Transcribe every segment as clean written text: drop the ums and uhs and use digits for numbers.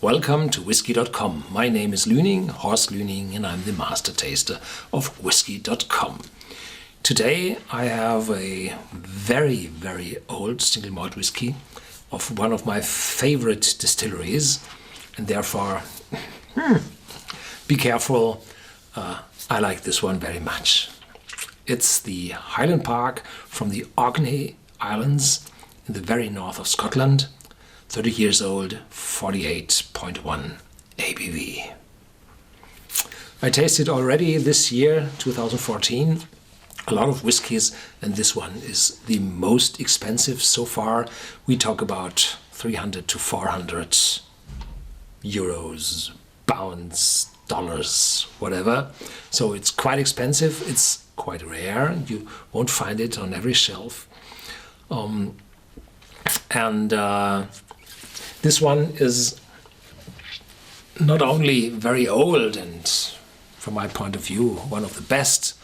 Welcome to Whisky.com. My name is Lüning, Horst Lüning, and I'm the master taster of Whisky.com. Today I have a very, very old single malt whiskey of one of my favorite distilleries, and therefore be careful. I like this one very much. It's the Highland Park from the Orkney Islands in the very north of Scotland. 30 years old, 48.1 ABV. I tasted already this year, 2014, a lot of whiskies, and this one is the most expensive so far. We talk about 300 to 400 euros, pounds, dollars, whatever. So it's quite expensive. It's quite rare. You won't find it on every shelf. This one is not only very old and, from my point of view, one of the best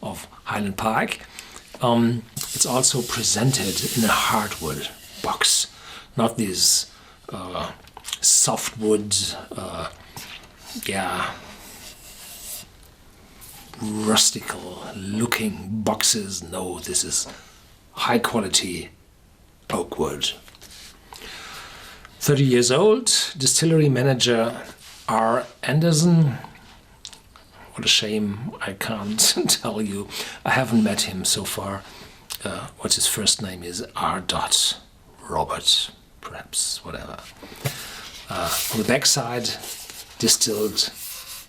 of Highland Park, it's also presented in a hardwood box, not these softwood, rustical looking boxes. No, this is high quality oak wood. 30 years old, distillery manager R. Anderson. What a shame I can't tell you. I haven't met him so far. What his first name is, R. Robert, perhaps, whatever. On the backside, distilled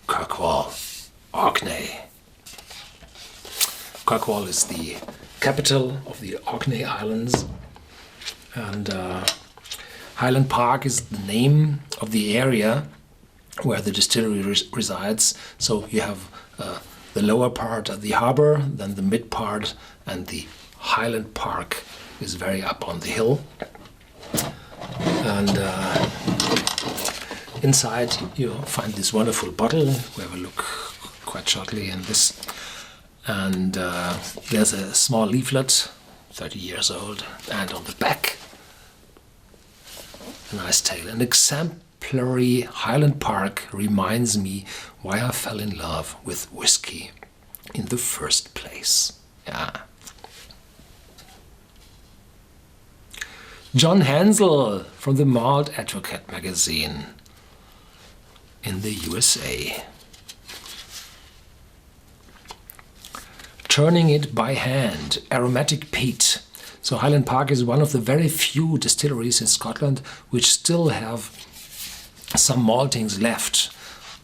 Kirkwall, Orkney. Kirkwall is the capital of the Orkney Islands, and Highland Park is the name of the area where the distillery resides. So you have the lower part of the harbor, then the mid part, and the Highland Park is very up on the hill. And inside you find this wonderful bottle. We have a look quite shortly in this. And there's a small leaflet, 30 years old, and on the back, a nice tale. An exemplary Highland Park reminds me why I fell in love with whiskey in the first place. Yeah. John Hansel from the Malt Advocate magazine in the USA. Turning it by hand, aromatic peat. So Highland Park is one of the very few distilleries in Scotland which still have some maltings left.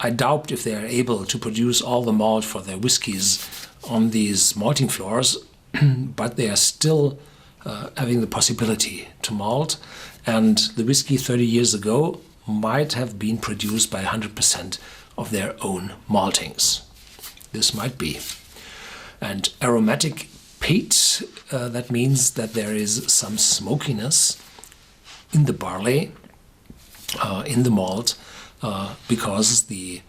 I doubt if they are able to produce all the malt for their whiskies on these malting floors, but they are still having the possibility to malt. And the whiskey 30 years ago might have been produced by 100% of their own maltings. This might be. And aromatic peat, that means that there is some smokiness in the barley, in the malt, because the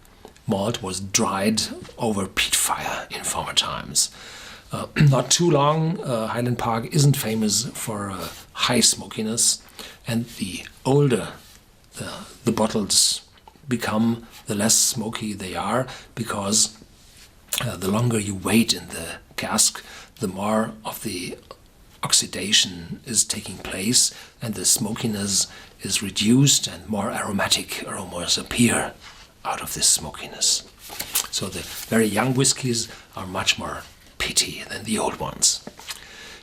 malt was dried over peat fire in former times. Not too long, Highland Park isn't famous for high smokiness, and the older the bottles become, the less smoky they are, because the longer you wait in the cask, the more of the oxidation is taking place and the smokiness is reduced and more aromatic aromas appear out of this smokiness. So the very young whiskies are much more peaty than the old ones.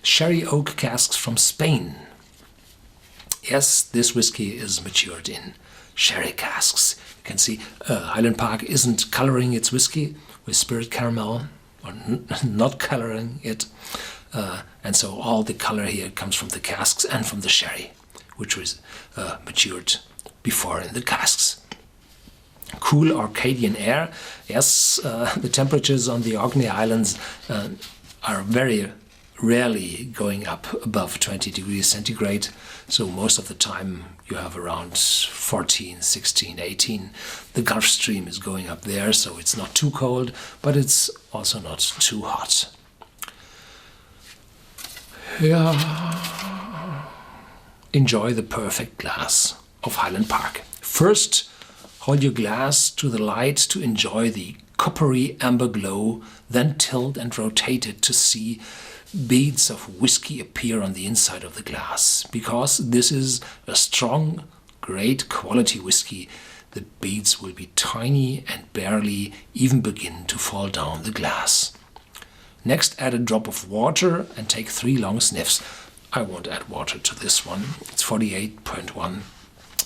Sherry oak casks from Spain. Yes, this whiskey is matured in sherry casks. You can see Highland Park isn't coloring its whiskey with spirit caramel, or not coloring it, and so all the color here comes from the casks and from the sherry, which was matured before in the casks. Cool Orcadian air. Yes, the temperatures on the Orkney Islands are very rarely going up above 20 degrees centigrade, so most of the time you have around 14, 16, 18. The Gulf Stream is going up there, so it's not too cold, but it's also not too hot. Yeah. Enjoy the perfect glass of Highland Park. First, Hold your glass to the light to enjoy the coppery amber glow, then tilt and rotate it to see beads of whiskey appear on the inside of the glass. Because this is a strong, great quality whiskey, the beads will be tiny and barely even begin to fall down the glass. Next, add a drop of water and take 3 long sniffs. I won't add water to this one. It's 48.1,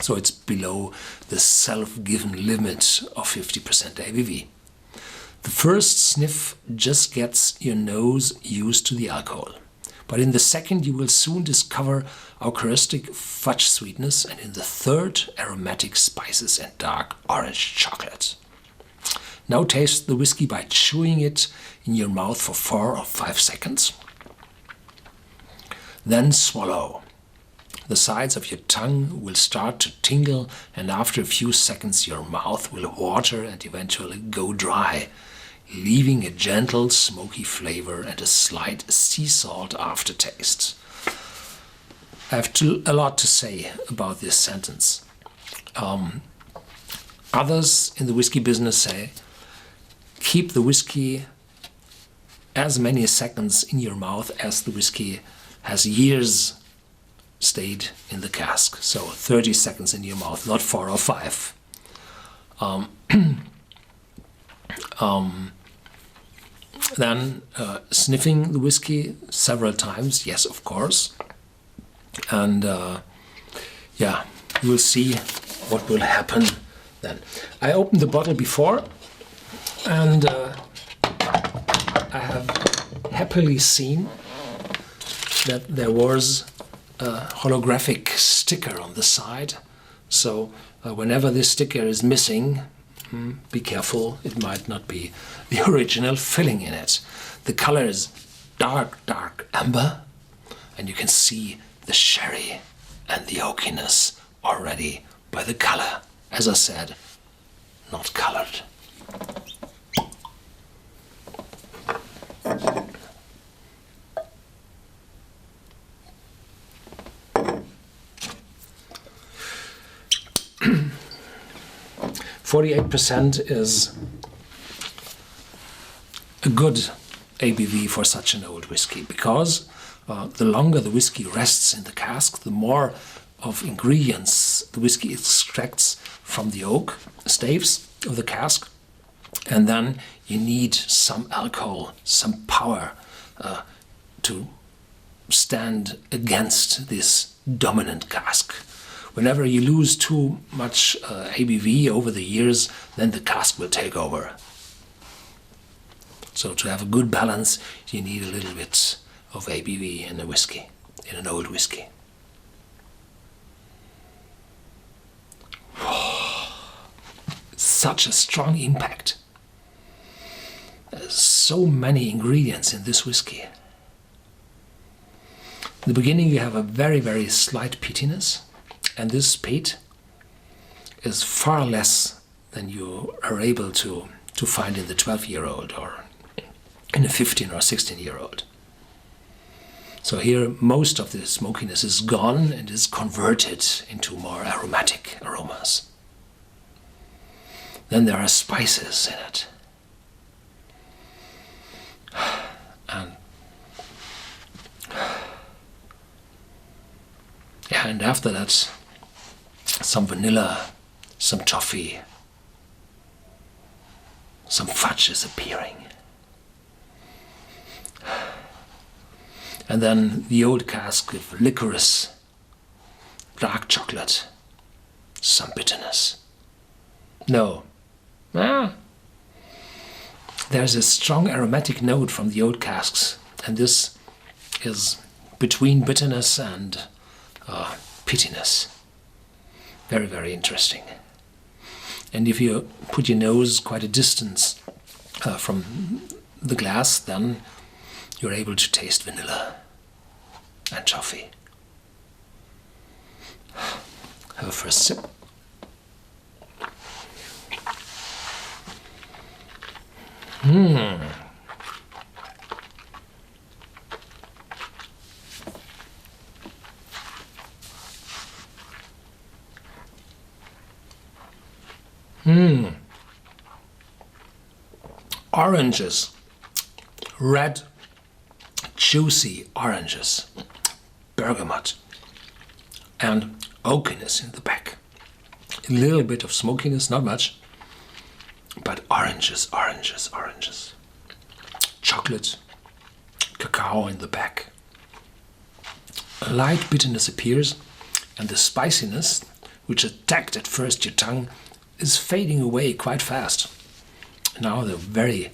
so it's below the self-given limit of 50% ABV. The first sniff just gets your nose used to the alcohol. But in the second you will soon discover our characteristic fudge sweetness, and in the third aromatic spices and dark orange chocolate. Now taste the whiskey by chewing it in your mouth for 4 or 5 seconds. Then swallow. The sides of your tongue will start to tingle, and after a few seconds your mouth will water and eventually go dry, leaving a gentle smoky flavor and a slight sea salt aftertaste. I have a lot to say about this sentence. Others in the whiskey business say, keep the whiskey as many seconds in your mouth as the whiskey has years stayed in the cask. So 30 seconds in your mouth, not 4 or 5. Then sniffing the whiskey several times, yes, of course. And yeah, you will see what will happen then. I opened the bottle before, and I have happily seen that there was a holographic sticker on the side. So whenever this sticker is missing, be careful, it might not be the original filling in it. The color is dark, dark amber, and you can see the sherry and the oakiness already by the color. As I said, not colored. %48 is a good ABV for such an old whiskey, because the longer the whiskey rests in the cask, the more of ingredients the whiskey extracts from the oak staves of the cask, and then you need some alcohol, some power to stand against this dominant cask. Whenever you lose too much ABV over the years, then the cask will take over. So to have a good balance, you need a little bit of ABV in a whiskey, in an old whiskey. Such a strong impact. There's so many ingredients in this whiskey. In the beginning you have a very, very slight peatiness, and this peat is far less than you are able to find in the 12-year-old or in a 15 or 16-year-old. So here most of the smokiness is gone and is converted into more aromatic aromas. Then there are spices in it. And after that, some vanilla, some toffee, some fudge is appearing. And then the old cask with licorice, dark chocolate, some bitterness. No. There's a strong aromatic note from the old casks, and this is between bitterness and peatiness. Very, very interesting. And if you put your nose quite a distance from the glass, then you're able to taste vanilla and toffee. Have a first sip. Oranges, red, juicy oranges, bergamot, and oakiness in the back. A little bit of smokiness, not much, but oranges, oranges, oranges. Chocolate, cacao in the back. A light bitterness appears, and the spiciness, which attacked at first your tongue, is fading away quite fast. Now the very,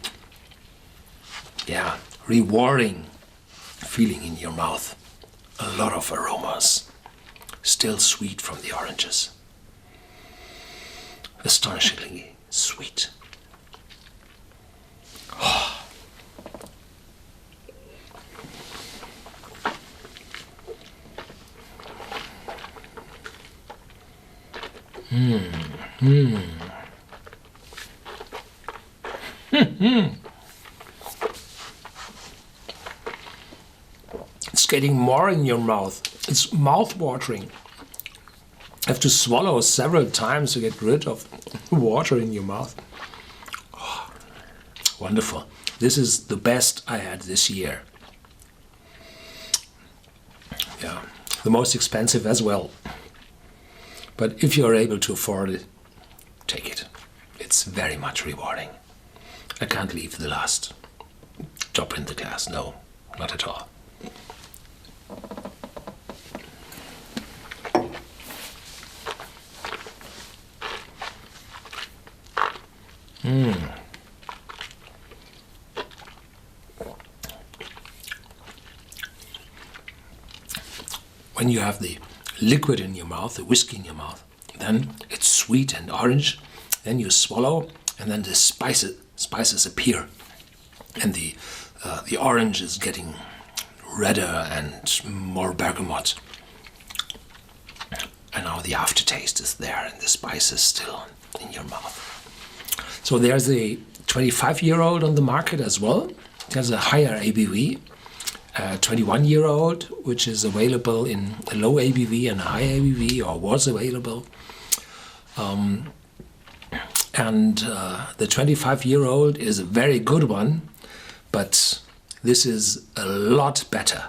rewarding feeling in your mouth. A lot of aromas, still sweet from the oranges. Astonishingly sweet. It's getting more in your mouth. It's mouth-watering. You have to swallow several times to get rid of water in your mouth. Oh, wonderful. This is the best I had this year. Yeah, the most expensive as well. But if you're able to afford it, take it. It's very much rewarding. I can't leave the last drop in the glass. No, not at all. When you have the liquid in your mouth, the whiskey in your mouth, then it's sweet and orange. Then you swallow, and then the spices appear, and the orange is getting redder and more bergamot. And now the aftertaste is there, and the spice is still in your mouth. So there's a 25-year-old on the market as well. There's a higher ABV. 21-year-old, which is available in a low ABV and a high ABV, or was available. And the 25-year-old is a very good one, but this is a lot better.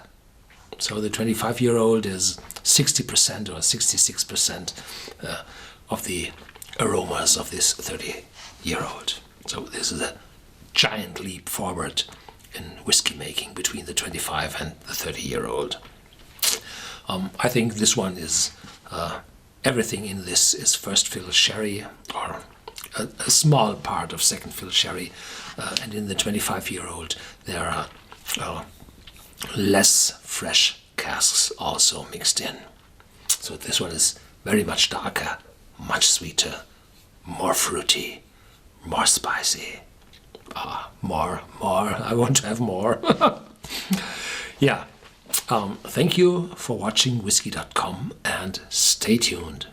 So the 25-year-old is 60% or 66% of the aromas of this 30-year-old. So this is a giant leap forward in whiskey making between the 25 and the 30-year-old. I think this one is, everything in this is first fill sherry, or a small part of second fill sherry, and in the 25-year-old there are less fresh casks also mixed in. So this one is very much darker, much sweeter, more fruity, more spicy. More. I want to have more. Yeah. Thank you for watching Whisky.com, and stay tuned.